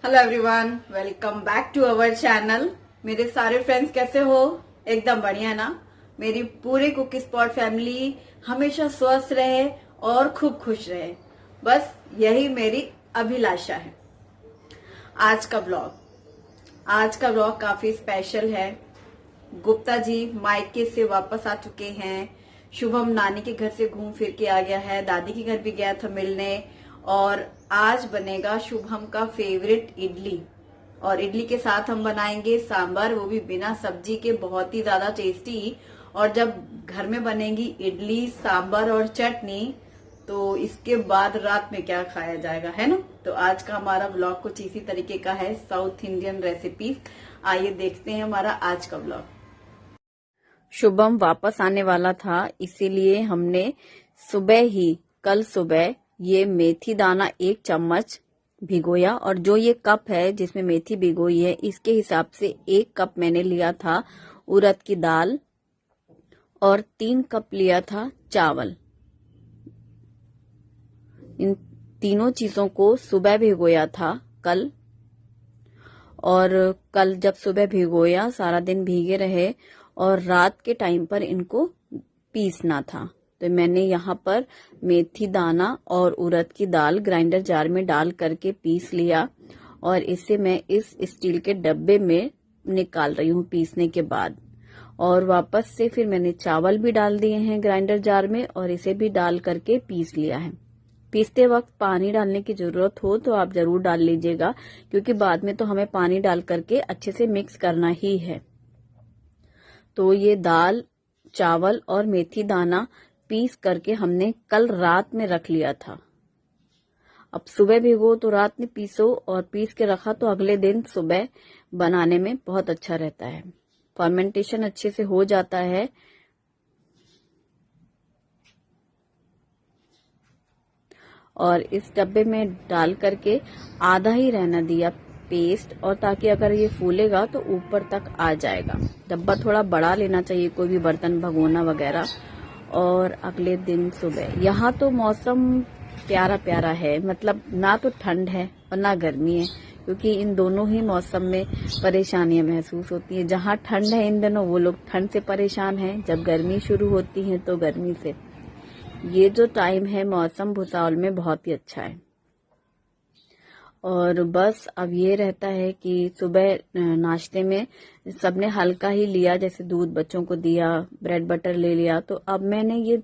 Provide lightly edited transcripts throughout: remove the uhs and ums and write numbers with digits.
Hello everyone, welcome back to our channel. मेरे सारे friends कैसे हो? एकदम बढ़िया ना। मेरी पूरी कुकी स्पॉट फैमिली हमेशा स्वस्थ रहे और खूब खुश रहे, बस यही मेरी अभिलाषा है। आज का ब्लॉग काफी स्पेशल है। गुप्ता जी मायके से वापस आ चुके हैं। शुभम नानी के घर से घूम फिर के आ गया है, दादी के घर भी गया था मिलने। और आज बनेगा शुभम का फेवरेट इडली, और इडली के साथ हम बनाएंगे सांभर, वो भी बिना सब्जी के, बहुत ही ज्यादा टेस्टी। और जब घर में बनेगी इडली सांभर और चटनी, तो इसके बाद रात में क्या खाया जाएगा, है ना। तो आज का हमारा ब्लॉग कुछ इसी तरीके का है, साउथ इंडियन रेसिपीज। आइए देखते हैं हमारा आज का ब्लॉग। शुभम वापस आने वाला था, इसीलिए हमने कल सुबह ये मेथी दाना 1 चम्मच भिगोया। और जो ये कप है जिसमें मेथी भिगोई है, इसके हिसाब से 1 कप मैंने लिया था उड़द की दाल और 3 कप लिया था चावल। इन तीनों चीजों को सुबह भिगोया था कल। और कल जब सुबह भिगोया, सारा दिन भीगे रहे और रात के टाइम पर इनको पीसना था। तो मैंने यहाँ पर मेथी दाना और उड़द की दाल ग्राइंडर जार में डाल करके पीस लिया, और इसे मैं इस स्टील के डब्बे में निकाल रही हूँ पीसने के बाद। और वापस से फिर मैंने चावल भी डाल दिए हैं ग्राइंडर जार में, और इसे भी डाल करके पीस लिया है। पीसते वक्त पानी डालने की जरूरत हो तो आप जरूर डाल लीजिएगा, क्योंकि बाद में तो हमें पानी डाल करके अच्छे से मिक्स करना ही है। तो ये दाल, चावल और मेथी दाना पीस करके हमने कल रात में रख लिया था। अब सुबह भिगो तो रात में पीसो, और पीस के रखा तो अगले दिन सुबह बनाने में बहुत अच्छा रहता है, फर्मेंटेशन अच्छे से हो जाता है। और इस डब्बे में डाल करके आधा ही रहना दिया पेस्ट, और ताकि अगर ये फूलेगा तो ऊपर तक आ जाएगा। डब्बा थोड़ा बड़ा लेना चाहिए कोई भी बर्तन, भगोना वगैरह। और अगले दिन सुबह यहाँ तो मौसम प्यारा प्यारा है, मतलब ना तो ठंड है और ना गर्मी है, क्योंकि इन दोनों ही मौसम में परेशानियां महसूस होती है। जहाँ ठंड है इन दिनों वो लोग ठंड से परेशान हैं, जब गर्मी शुरू होती है तो गर्मी से। ये जो टाइम है मौसम भुसावल में बहुत ही अच्छा है। और बस अब ये रहता है कि सुबह नाश्ते में सबने हल्का ही लिया, जैसे दूध बच्चों को दिया, ब्रेड बटर ले लिया। तो अब मैंने ये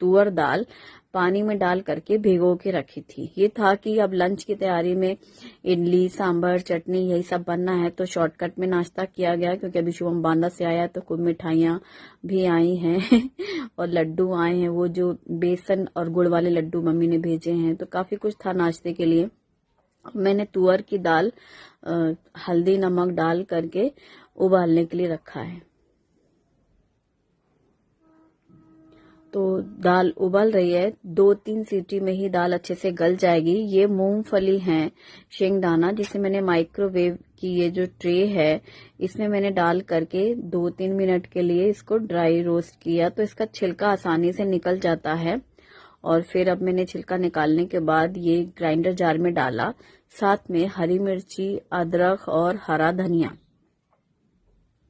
तुअर दाल पानी में डाल करके भिगो के रखी थी। ये था कि अब लंच की तैयारी में इडली सांभर चटनी यही सब बनना है, तो शॉर्टकट में नाश्ता किया गया, क्योंकि अभी शुभम बांदा से आया तो कुछ मिठाइयाँ भी आई हैं और लड्डू आए हैं, वो जो बेसन और गुड़ वाले लड्डू मम्मी ने भेजे हैं। तो काफी कुछ था नाश्ते के लिए। मैंने तुअर की दाल हल्दी नमक डाल करके उबालने के लिए रखा है। तो दाल उबल रही है, 2-3 सीटी में ही दाल अच्छे से गल जाएगी। ये मूंगफली है, शेंगदाना, जिसे मैंने माइक्रोवेव की ये जो ट्रे है इसमें मैंने डाल करके 2-3 मिनट के लिए इसको ड्राई रोस्ट किया, तो इसका छिलका आसानी से निकल जाता है। और फिर अब मैंने छिलका निकालने के बाद ये ग्राइंडर जार में डाला, साथ में हरी मिर्ची, अदरक और हरा धनिया,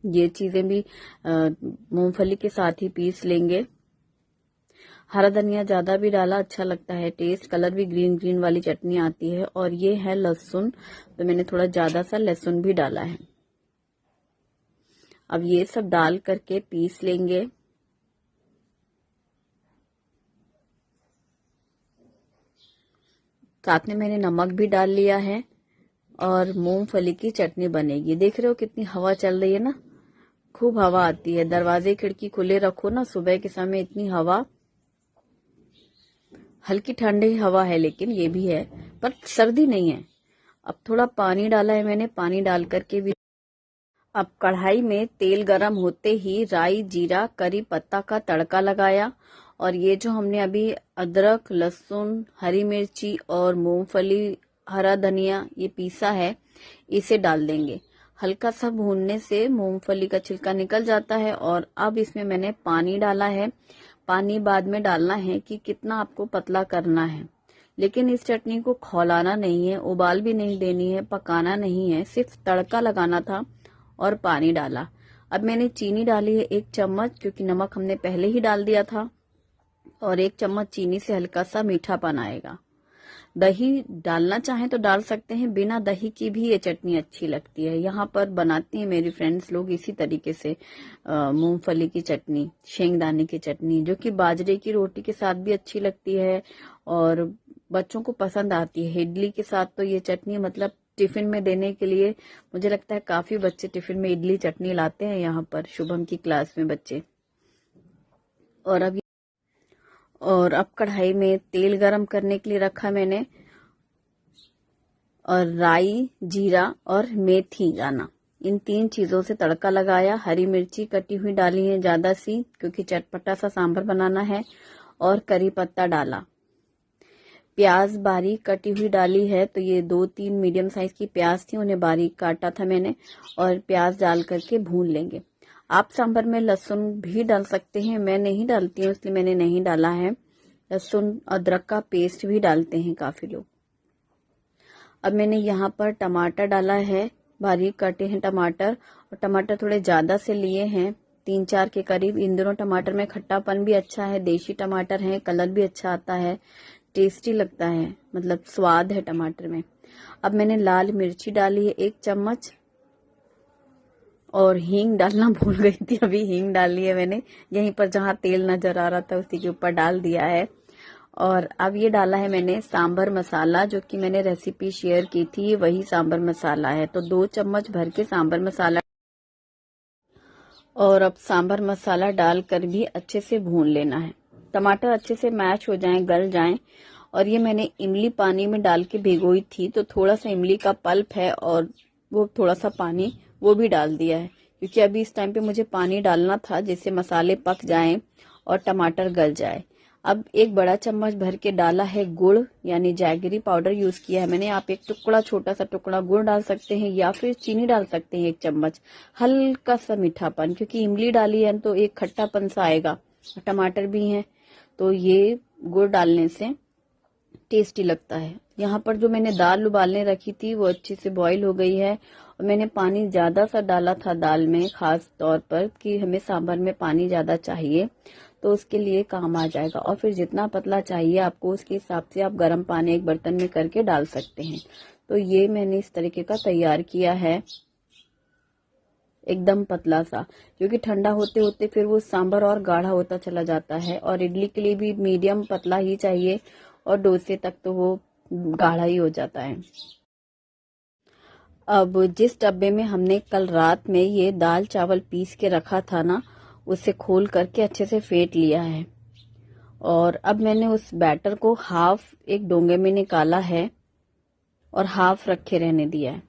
ये चीजें भी मूंगफली के साथ ही पीस लेंगे। हरा धनिया ज्यादा भी डाला अच्छा लगता है, टेस्ट कलर भी ग्रीन ग्रीन वाली चटनी आती है। और ये है लहसुन, तो मैंने थोड़ा ज्यादा सा लहसुन भी डाला है। अब ये सब डाल करके पीस लेंगे। साथ में मैंने नमक भी डाल लिया है, और मूंगफली की चटनी बनेगी। देख रहे हो कितनी हवा चल रही है ना, खूब हवा आती है। दरवाजे खिड़की खुले रखो ना सुबह के समय, इतनी हवा, हल्की ठंडी हवा है, लेकिन ये भी है, पर सर्दी नहीं है। अब थोड़ा पानी डाला है मैंने, पानी डाल करके भी अब कढ़ाई में तेल गरम होते ही राई जीरा करी पत्ता का तड़का लगाया। और ये जो हमने अभी अदरक लहसुन हरी मिर्ची और मूंगफली हरा धनिया ये पीसा है, इसे डाल देंगे। हल्का सा भूनने से मूंगफली का छिलका निकल जाता है। और अब इसमें मैंने पानी डाला है। पानी बाद में डालना है कि कितना आपको पतला करना है, लेकिन इस चटनी को खौलाना नहीं है, उबाल भी नहीं देनी है, पकाना नहीं है, सिर्फ तड़का लगाना था और पानी डाला। अब मैंने चीनी डाली है 1 चम्मच, क्योंकि नमक हमने पहले ही डाल दिया था, और 1 चम्मच चीनी से हल्का सा मीठापन आएगा। दही डालना चाहें तो डाल सकते हैं, बिना दही की भी ये चटनी अच्छी लगती है। यहाँ पर बनाती हैं मेरी फ्रेंड्स लोग इसी तरीके से मूंगफली की चटनी, शेंगदाने की चटनी, जो कि बाजरे की रोटी के साथ भी अच्छी लगती है और बच्चों को पसंद आती है। इडली के साथ तो ये चटनी मतलब टिफिन में देने के लिए मुझे लगता है काफी बच्चे टिफिन में इडली चटनी लाते हैं यहाँ पर शुभम की क्लास में बच्चे। और अब कढ़ाई में तेल गरम करने के लिए रखा मैंने, और राई, जीरा और मेथी दाना, इन 3 चीजों से तड़का लगाया। हरी मिर्ची कटी हुई डाली है ज्यादा सी, क्योंकि चटपटा सा सांभर बनाना है, और करी पत्ता डाला। प्याज बारीक कटी हुई डाली है, तो ये 2-3 मीडियम साइज की प्याज थी, उन्हें बारीक काटा था मैंने, और प्याज डाल करके भून लेंगे। आप सांभर में लहसुन भी डाल सकते हैं, मैं नहीं डालती हूँ इसलिए मैंने नहीं डाला है। लहसुन अदरक का पेस्ट भी डालते हैं काफी लोग। अब मैंने यहाँ पर टमाटर डाला है, बारीक काटे हैं टमाटर, और टमाटर थोड़े ज्यादा से लिए हैं, 3-4 के करीब। इन दोनों टमाटर में खट्टापन भी अच्छा है, देशी टमाटर है, कलर भी अच्छा आता है, टेस्टी लगता है, मतलब स्वाद है टमाटर में। अब मैंने लाल मिर्ची डाली है 1 चम्मच, और हींग डालना भूल गई थी, अभी हींग डाली है मैंने, यहीं पर जहां तेल नजर आ रहा था उसी के ऊपर डाल दिया है। और अब ये डाला है मैंने सांभर मसाला, जो कि मैंने रेसिपी शेयर की थी, वही सांभर मसाला है, तो 2 चम्मच भर के सांभर मसाला। और अब सांभर मसाला डालकर भी अच्छे से भून लेना है, टमाटर अच्छे से मैश हो जाएं, गल जाएं। और ये मैंने इमली पानी में डाल के भिगोई थी, तो थोड़ा सा इमली का पल्प है और वो थोड़ा सा पानी वो भी डाल दिया है, क्योंकि अभी इस टाइम पे मुझे पानी डालना था जिससे मसाले पक जाएं और टमाटर गल जाए। अब 1 बड़ा चम्मच भर के डाला है गुड़, यानी जैगरी पाउडर यूज किया है मैंने। आप एक टुकड़ा, छोटा सा टुकड़ा गुड़ डाल सकते हैं, या फिर चीनी डाल सकते हैं 1 चम्मच, हल्का सा मीठापन, क्योंकि इमली डाली है तो एक खट्टापन सा आएगा, टमाटर भी है, तो ये गुड़ डालने से टेस्टी लगता है। यहाँ पर जो मैंने दाल उबालने रखी थी वो अच्छे से बॉईल हो गई है, और मैंने पानी ज्यादा सा डाला था दाल में, खास तौर पर कि हमें सांभर में पानी ज्यादा चाहिए, तो उसके लिए काम आ जाएगा। और फिर जितना पतला चाहिए आपको उसके हिसाब से आप गर्म पानी एक बर्तन में करके डाल सकते हैं। तो ये मैंने इस तरीके का तैयार किया है, एकदम पतला सा, क्योंकि ठंडा होते होते फिर वो सांभर और गाढ़ा होता चला जाता है, और इडली के लिए भी मीडियम पतला ही चाहिए, और डोसे तक तो वो गाढ़ा ही हो जाता है। अब जिस डब्बे में हमने कल रात में ये दाल चावल पीस के रखा था ना, उसे खोल करके अच्छे से फेंट लिया है, और अब मैंने उस बैटर को हाफ एक डोंगे में निकाला है और हाफ रखे रहने दिया है।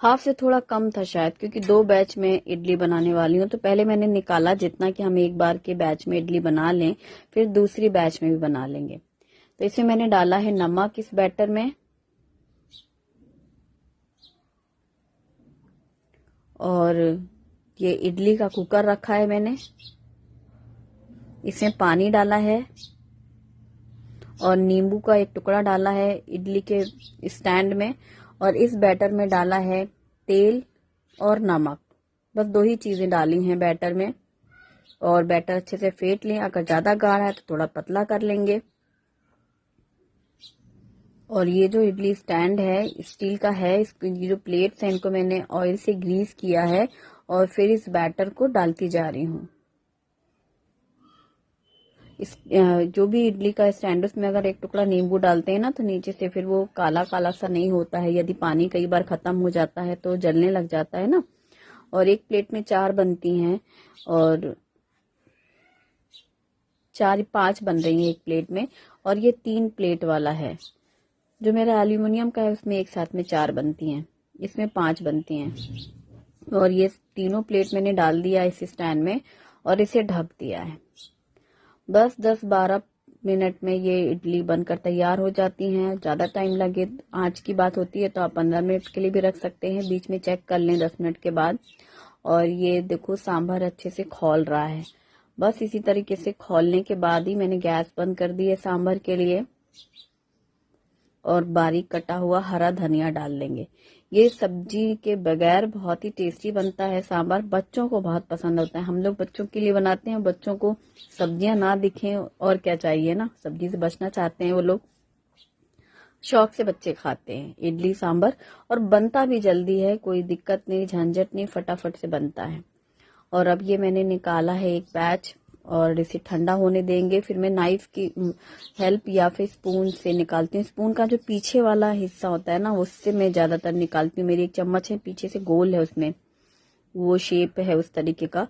हाफ से थोड़ा कम था शायद, क्योंकि 2 बैच में इडली बनाने वाली हूँ, तो पहले मैंने निकाला जितना कि हम एक बार के बैच में इडली बना लें, फिर दूसरी बैच में भी बना लेंगे। तो इसमें मैंने डाला है नमक इस बैटर में, और ये इडली का कुकर रखा है मैंने, इसमें पानी डाला है, और नींबू का एक टुकड़ा डाला है इडली के स्टैंड में, और इस बैटर में डाला है तेल और नमक, बस 2 ही चीजें डाली हैं बैटर में। और बैटर अच्छे से फेंट लें, अगर ज्यादा गाढ़ा है तो थोड़ा पतला कर लेंगे। और ये जो इडली स्टैंड है स्टील का है, इसकी जो प्लेट्स हैं इनको मैंने ऑयल से ग्रीस किया है, और फिर इस बैटर को डालती जा रही हूँ। इस जो भी इडली का स्टैंड उसमें अगर एक टुकड़ा नींबू डालते हैं ना, तो नीचे से फिर वो काला काला सा नहीं होता है। यदि पानी कई बार खत्म हो जाता है तो जलने लग जाता है ना। और एक प्लेट में 4 बनती हैं, और 4-5 बन रही हैं एक प्लेट में, और ये 3 प्लेट वाला है। जो मेरा एल्यूमिनियम का है उसमें एक साथ में 4 बनती हैं, इसमें 5 बनती हैं। और ये तीनों प्लेट मैंने डाल दिया इस स्टैंड में, और इसे ढक दिया है। बस 10-12 मिनट में ये इडली बनकर तैयार हो जाती हैं। ज्यादा टाइम लगे आंच की बात होती है तो आप 15 मिनट के लिए भी रख सकते हैं, बीच में चेक कर लें 10 मिनट के बाद। और ये देखो सांभर अच्छे से खौल रहा है, बस इसी तरीके से खौलने के बाद ही मैंने गैस बंद कर दी है सांभर के लिए। और बारीक कटा हुआ हरा धनिया डाल लेंगे। ये सब्जी के बगैर बहुत ही टेस्टी बनता है सांभर, बच्चों को बहुत पसंद होता है। हम लोग बच्चों के लिए बनाते हैं, बच्चों को सब्जियां ना दिखें और क्या चाहिए ना, सब्जी से बचना चाहते हैं वो लोग, शौक से बच्चे खाते हैं इडली सांभर। और बनता भी जल्दी है, कोई दिक्कत नहीं, झंझट नहीं, फटाफट से बनता है। और अब ये मैंने निकाला है एक बैच और इसे ठंडा होने देंगे। फिर मैं नाइफ की हेल्प या फिर स्पून से निकालती हूँ। स्पून का जो पीछे वाला हिस्सा होता है ना, उससे मैं ज्यादातर निकालती हूँ। मेरी एक चम्मच है, पीछे से गोल है, उसमें वो शेप है उस तरीके का,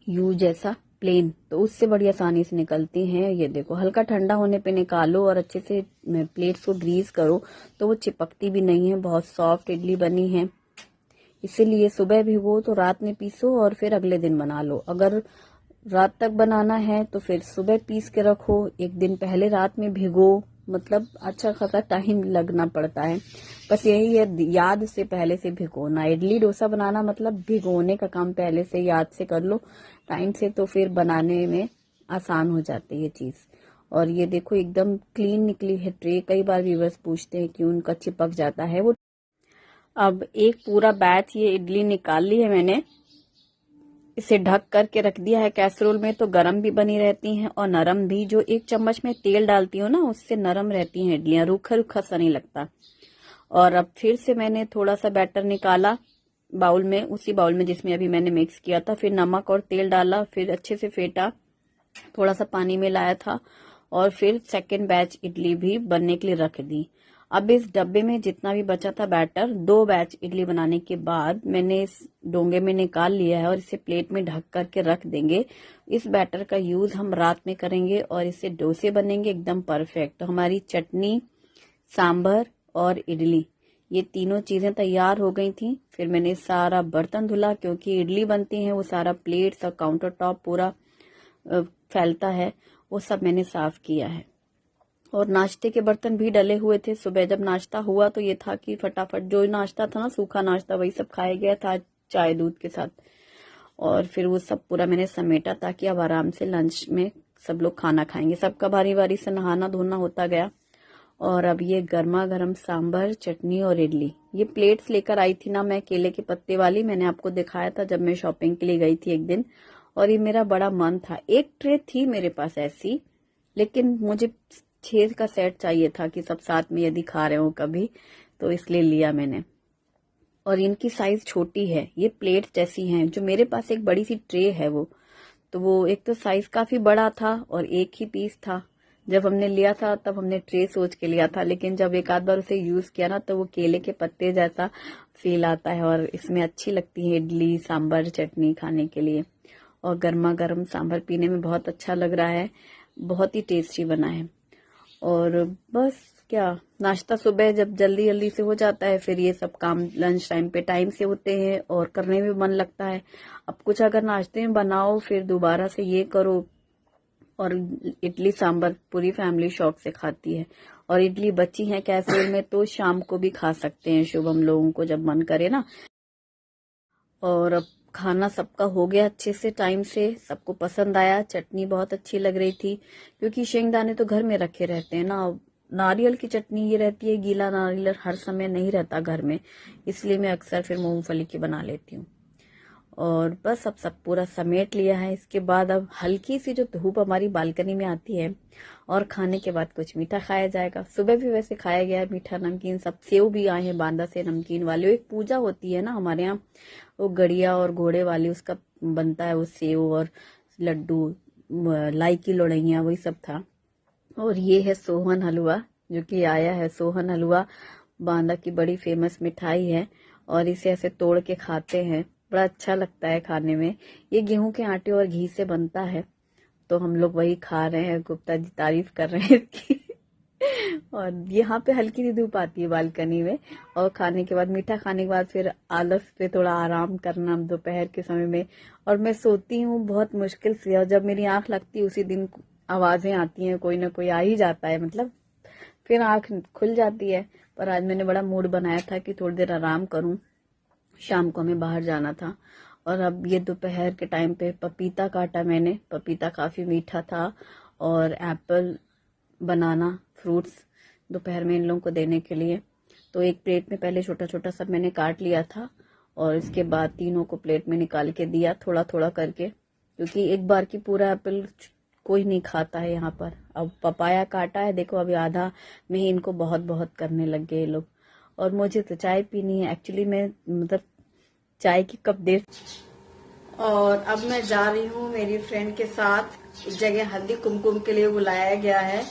यू जैसा प्लेन, तो उससे बड़ी आसानी से निकलती हैं। ये देखो, हल्का ठंडा होने पे निकालो और अच्छे से प्लेट्स को ग्रीस करो तो वो चिपकती भी नहीं है। बहुत सॉफ्ट इडली बनी है, इसीलिए सुबह भिगो तो रात में पीसो और फिर अगले दिन बना लो। अगर रात तक बनाना है तो फिर सुबह पीस के रखो, एक दिन पहले रात में भिगो, मतलब अच्छा खासा टाइम लगना पड़ता है। बस यही है, याद से पहले से भिगोना। इडली डोसा बनाना मतलब भिगोने का काम पहले से याद से कर लो टाइम से, तो फिर बनाने में आसान हो जाती है चीज। और ये देखो एकदम क्लीन निकली है ट्रे। कई बार व्यूअर्स पूछते हैं कि उनका चिपक जाता है वो। अब एक पूरा बैच ये इडली निकाल ली है मैंने, इसे ढक करके रख दिया है कैसरोल में, तो गरम भी बनी रहती हैं और नरम भी। जो एक चम्मच में तेल डालती हूँ ना, उससे नरम रहती हैं इडलियां, रूखा रूखा सा नहीं लगता। और अब फिर से मैंने थोड़ा सा बैटर निकाला बाउल में, उसी बाउल में जिसमें अभी मैंने मिक्स किया था। फिर नमक और तेल डाला, फिर अच्छे से फेंटा, थोड़ा सा पानी मिलाया था और फिर सेकेंड बैच इडली भी बनने के लिए रख दी। अब इस डब्बे में जितना भी बचा था बैटर, 2 बैच इडली बनाने के बाद मैंने इस डोंगे में निकाल लिया है और इसे प्लेट में ढक करके रख देंगे। इस बैटर का यूज हम रात में करेंगे और इससे डोसे बनेंगे एकदम परफेक्ट। तो हमारी चटनी, सांभर और इडली, ये तीनों चीजें तैयार हो गई थी। फिर मैंने सारा बर्तन धुला, क्योंकि इडली बनती है वो सारा प्लेट्स और काउंटर टॉप पूरा फैलता है, वो सब मैंने साफ किया है। और नाश्ते के बर्तन भी डले हुए थे। सुबह जब नाश्ता हुआ तो ये था कि फटाफट जो नाश्ता था ना, सूखा नाश्ता, वही सब खाया गया था चाय दूध के साथ। और फिर वो सब पूरा मैंने समेटा ताकि अब आराम से लंच में सब लोग खाना खाएंगे। सबका बारी बारी से नहाना धोना होता गया। और अब ये गर्मा गर्म सांभर, चटनी और इडली, ये प्लेट्स लेकर आई थी ना मैं, केले के पत्ते वाली, मैंने आपको दिखाया था जब मैं शॉपिंग के लिए गई थी एक दिन। और ये मेरा बड़ा मन था, एक ट्रे थी मेरे पास ऐसी, लेकिन मुझे 6 का सेट चाहिए था कि सब साथ में यदि खा रहे हो कभी, तो इसलिए लिया मैंने। और इनकी साइज छोटी है, ये प्लेट जैसी हैं। जो मेरे पास एक बड़ी सी ट्रे है वो, तो वो एक तो साइज काफी बड़ा था और एक ही पीस था। जब हमने लिया था तब हमने ट्रे सोच के लिया था, लेकिन जब एक आध बार उसे यूज किया ना, तो वो केले के पत्ते जैसा फील आता है और इसमें अच्छी लगती है इडली सांभर चटनी खाने के लिए। और गर्मा गर्म सांभर पीने में बहुत अच्छा लग रहा है, बहुत ही टेस्टी बना है। और बस क्या, नाश्ता सुबह जब जल्दी जल्दी से हो जाता है, फिर ये सब काम लंच टाइम पे टाइम से होते हैं और करने में मन लगता है। अब कुछ अगर नाश्ते में बनाओ फिर दोबारा से ये करो। और इडली सांभर पूरी फैमिली शौक से खाती है। और इडली बची है कैसरोल में तो शाम को भी खा सकते हैं शुभम लोगों को जब मन करे ना। और अब खाना सबका हो गया अच्छे से, टाइम से, सबको पसंद आया। चटनी बहुत अच्छी लग रही थी, क्योंकि शेंगदाने तो घर में रखे रहते हैं ना। नारियल की चटनी ये रहती है, गीला नारियल हर समय नहीं रहता घर में, इसलिए मैं अक्सर फिर मूंगफली की बना लेती हूँ। और बस अब सब पूरा समेट लिया है। इसके बाद अब हल्की सी जो धूप हमारी बालकनी में आती है और खाने के बाद कुछ मीठा खाया जाएगा। सुबह भी वैसे खाया गया है मीठा नमकीन, सब सेव भी आए हैं बांदा से नमकीन वाले। एक पूजा होती है ना हमारे यहाँ, वो गड़िया और घोड़े वाली, उसका बनता है वो सेव और लड्डू, लाई की लोड़ैया, वही सब था। और ये है सोहन हलवा, जो कि आया है। सोहन हलवा बांदा की बड़ी फेमस मिठाई है और इसे ऐसे तोड़ के खाते हैं, बड़ा अच्छा लगता है खाने में। ये गेहूं के आटे और घी से बनता है, तो हम लोग वही खा रहे हैं। गुप्ता जी तारीफ कर रहे हैं इसकी। और यहाँ पे हल्की सी धूप आती है बालकनी में। और खाने के बाद, मीठा खाने के बाद फिर आलस पे थोड़ा आराम करना दोपहर के समय में। और मैं सोती हूँ बहुत मुश्किल से, और जब मेरी आंख लगती है उसी दिन आवाजें आती हैं, कोई ना कोई आ ही जाता है, मतलब फिर आंख खुल जाती है। पर आज मैंने बड़ा मूड बनाया था कि थोड़ी देर आराम करूं, शाम को हमें बाहर जाना था। और अब ये दोपहर के टाइम पे पपीता काटा मैंने। पपीता काफ़ी मीठा था, और एप्पल, बनाना, फ्रूट्स दोपहर में इन लोगों को देने के लिए। तो एक प्लेट में पहले छोटा छोटा सब मैंने काट लिया था, और इसके बाद तीनों को प्लेट में निकाल के दिया थोड़ा थोड़ा करके, क्योंकि एक बार की पूरा एप्पल कोई नहीं खाता है यहाँ पर। अब पपाया काटा है, देखो अभी आधा में ही इनको बहुत बहुत करने लग गए ये लोग। और मुझे तो चाय पीनी है एक्चुअली, मैं मतलब चाय की कप देर। और अब मैं जा रही हूँ मेरी फ्रेंड के साथ एक जगह, हल्दी कुमकुम के लिए बुलाया गया है,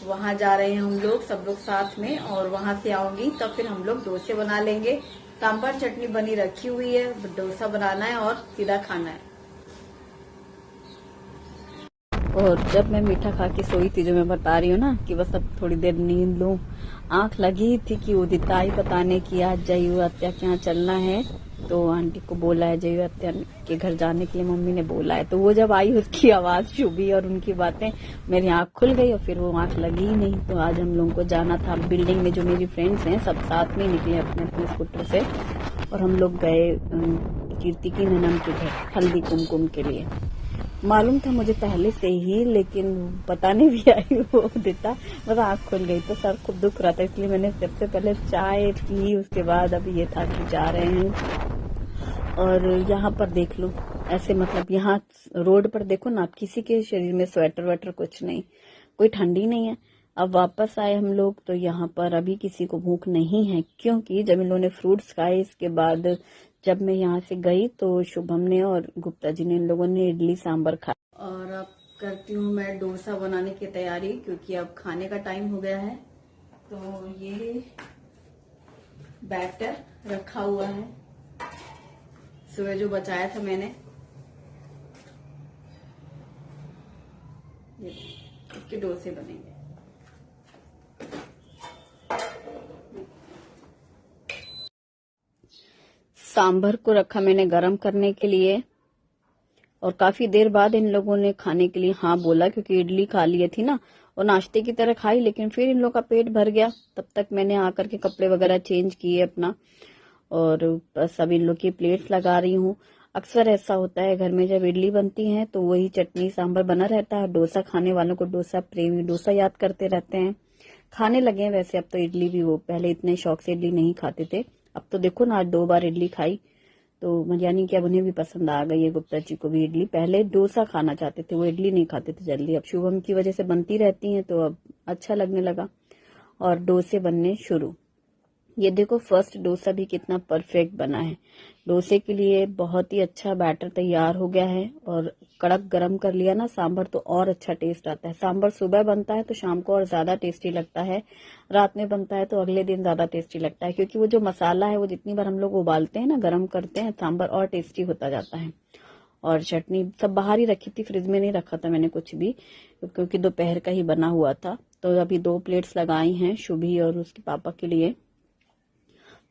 वहां जा रहे हैं हम लोग सब लोग साथ में। और वहां से आऊंगी तब फिर हम लोग डोसे बना लेंगे। सांभर चटनी बनी रखी हुई है, डोसा बनाना है और सीधा खाना है। और जब मैं मीठा खा के सोई थी, जो मैं बता रही हूँ ना कि बस अब थोड़ी देर नींद लूं, आंख लगी थी कि उदिता आई बताने की आज जयू आत्या के यहाँ चलना है। तो आंटी को बोला है, जयू आत्या के घर जाने के लिए मम्मी ने बोला है। तो वो जब आई, उसकी आवाज चुभी और उनकी बातें, मेरी आंख खुल गई और फिर वो आंख लगी ही नहीं। तो आज हम लोगों को जाना था बिल्डिंग में, जो मेरी फ्रेंड्स हैं सब साथ में निकले अपने अपने स्कूटर से, और हम लोग गए कीर्ति की ननम के घर हल्दी कुमकुम के लिए। मालूम था मुझे पहले से ही, लेकिन बताने भी आई वो देता, बस आँख खुल गई तो सर खूब दुख रहा था, इसलिए मैंने सबसे पहले चाय पी। उसके बाद अब ये था कि जा रहे हैं। और यहाँ पर देख लो ऐसे, मतलब यहाँ रोड पर देखो ना, किसी के शरीर में स्वेटर वेटर कुछ नहीं, कोई ठंडी नहीं है। अब वापस आए हम लोग तो यहाँ पर अभी किसी को भूख नहीं है, क्योंकि जब इन लोगों ने फ्रूट्स खाए, इसके बाद जब मैं यहाँ से गई तो शुभम ने और गुप्ता जी ने, इन लोगों ने इडली सांबर खाया। और अब करती हूँ मैं डोसा बनाने की तैयारी, क्योंकि अब खाने का टाइम हो गया है। तो ये बैटर रखा हुआ है, सुबह जो बचाया था मैंने, ये इसके डोसे बनेंगे। सांभर को रखा मैंने गरम करने के लिए, और काफी देर बाद इन लोगों ने खाने के लिए हाँ बोला, क्योंकि इडली खा लिए थी ना और नाश्ते की तरह खाई, लेकिन फिर इन लोगों का पेट भर गया। तब तक मैंने आकर के कपड़े वगैरह चेंज किए अपना, और बस अब इन लोग की प्लेट्स लगा रही हूँ। अक्सर ऐसा होता है घर में, जब इडली बनती है तो वही चटनी सांभर बना रहता है। डोसा खाने वालों को डोसा प्रेमी डोसा याद करते रहते हैं। खाने लगे हैं वैसे अब तो इडली भी, वो पहले इतने शौक से इडली नहीं खाते थे, अब तो देखो ना आज 2 बार इडली खाई। तो यानी कि अब उन्हें भी पसंद आ गई है, गुप्ता जी को भी इडली। पहले डोसा खाना चाहते थे, वो इडली नहीं खाते थे जल्दी। अब शुभम की वजह से बनती रहती हैं तो अब अच्छा लगने लगा, और डोसे बनने शुरू। ये देखो फर्स्ट डोसा भी कितना परफेक्ट बना है। डोसे के लिए बहुत ही अच्छा बैटर तैयार हो गया है, और कड़क गरम कर लिया ना सांभर तो और अच्छा टेस्ट आता है। सांभर सुबह बनता है तो शाम को और ज्यादा टेस्टी लगता है, रात में बनता है तो अगले दिन ज्यादा टेस्टी लगता है, क्योंकि वो जो मसाला है वो जितनी बार हम लोग उबालते हैं ना, गरम करते हैं, सांभर और टेस्टी होता जाता है। और चटनी सब बाहर ही रखी थी, फ्रिज में नहीं रखा था मैंने कुछ भी, क्योंकि दोपहर का ही बना हुआ था। तो अभी 2 प्लेट्स लगाई हैं शुभी और उसके पापा के लिए,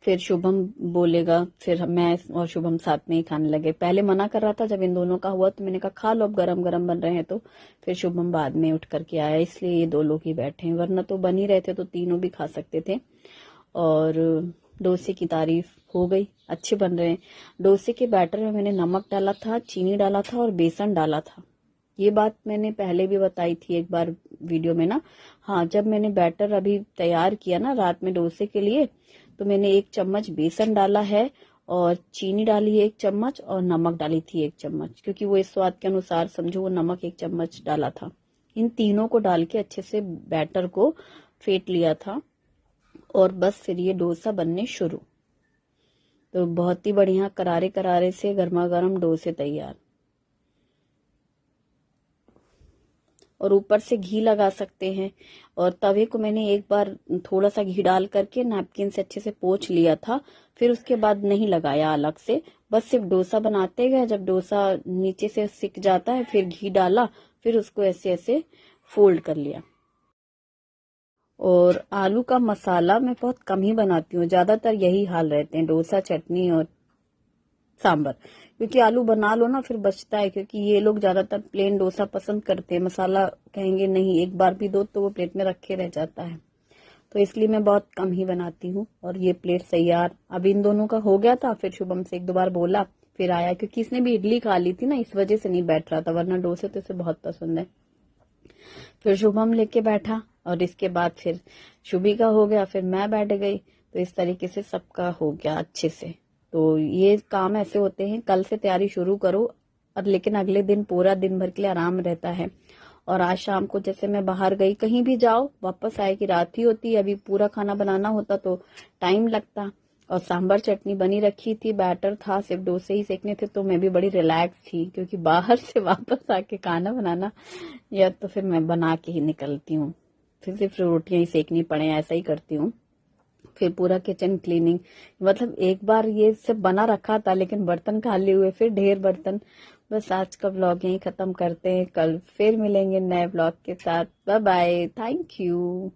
फिर शुभम बोलेगा, फिर मैं और शुभम साथ में ही खाने लगे। पहले मना कर रहा था, जब इन दोनों का हुआ तो मैंने कहा खा लो, अब गरम गरम बन रहे हैं। तो फिर शुभम बाद में उठ करके आया, इसलिए ये 2 लोग ही बैठे हैं, वरना तो बन ही रहे थे तो तीनों भी खा सकते थे। और डोसे की तारीफ हो गई, अच्छे बन रहे हैं। डोसे के बैटर में मैंने नमक डाला था, चीनी डाला था और बेसन डाला था। ये बात मैंने पहले भी बताई थी एक बार वीडियो में ना। हाँ, जब मैंने बैटर अभी तैयार किया ना रात में डोसे के लिए, तो मैंने 1 चम्मच बेसन डाला है, और चीनी डाली है 1 चम्मच, और नमक डाली थी 1 चम्मच, क्योंकि वो इस स्वाद के अनुसार समझो, वो नमक 1 चम्मच डाला था। इन तीनों को डाल के अच्छे से बैटर को फेंट लिया था, और बस फिर ये डोसा बनने शुरू। तो बहुत ही बढ़िया करारे करारे से गर्मा गर्म डोसे तैयार। और ऊपर से घी लगा सकते हैं, और तवे को मैंने एक बार थोड़ा सा घी डाल करके नैपकिन से अच्छे से पोंछ लिया था, फिर उसके बाद नहीं लगाया अलग से, बस सिर्फ डोसा बनाते गए। जब डोसा नीचे से सिक जाता है फिर घी डाला, फिर उसको ऐसे ऐसे फोल्ड कर लिया। और आलू का मसाला मैं बहुत कम ही बनाती हूँ, ज्यादातर यही हाल रहते हैं, डोसा, चटनी और सांबर, क्योंकि आलू बना लो ना फिर बचता है, क्योंकि ये लोग ज्यादातर प्लेन डोसा पसंद करते हैं, मसाला कहेंगे नहीं, एक बार भी दो तो वो प्लेट में रखे रह जाता है। तो इसलिए मैं बहुत कम ही बनाती हूँ। और ये प्लेट तैयार, अब इन दोनों का हो गया था, फिर शुभम से 1-2 बार बोला, फिर आया, क्योंकि इसने भी इडली खा ली थी ना, इस वजह से नहीं बैठ रहा था, वरना डोसे तो इसे बहुत पसंद है। फिर शुभम लेके बैठा और इसके बाद फिर शुभी का हो गया, फिर मैं बैठ गई। तो इस तरीके से सबका हो गया अच्छे से। तो ये काम ऐसे होते हैं, कल से तैयारी शुरू करो। और लेकिन अगले दिन पूरा दिन भर के लिए आराम रहता है। और आज शाम को जैसे मैं बाहर गई, कहीं भी जाओ वापस आए कि रात ही होती, अभी पूरा खाना बनाना होता तो टाइम लगता। और सांभर चटनी बनी रखी थी, बैटर था, सिर्फ डोसे ही सेकने थे, तो मैं भी बड़ी रिलैक्स थी, क्योंकि बाहर से वापस आके खाना बनाना, या तो फिर मैं बना के ही निकलती हूँ, फिर सिर्फ रोटियां ही सेकनी पड़े, ऐसा ही करती हूँ। फिर पूरा किचन क्लीनिंग, मतलब एक बार ये सब बना रखा था, लेकिन बर्तन खाली हुए, फिर ढेर बर्तन। बस आज का व्लॉग यहीं खत्म करते हैं, कल फिर मिलेंगे नए व्लॉग के साथ। Bye bye, thank you.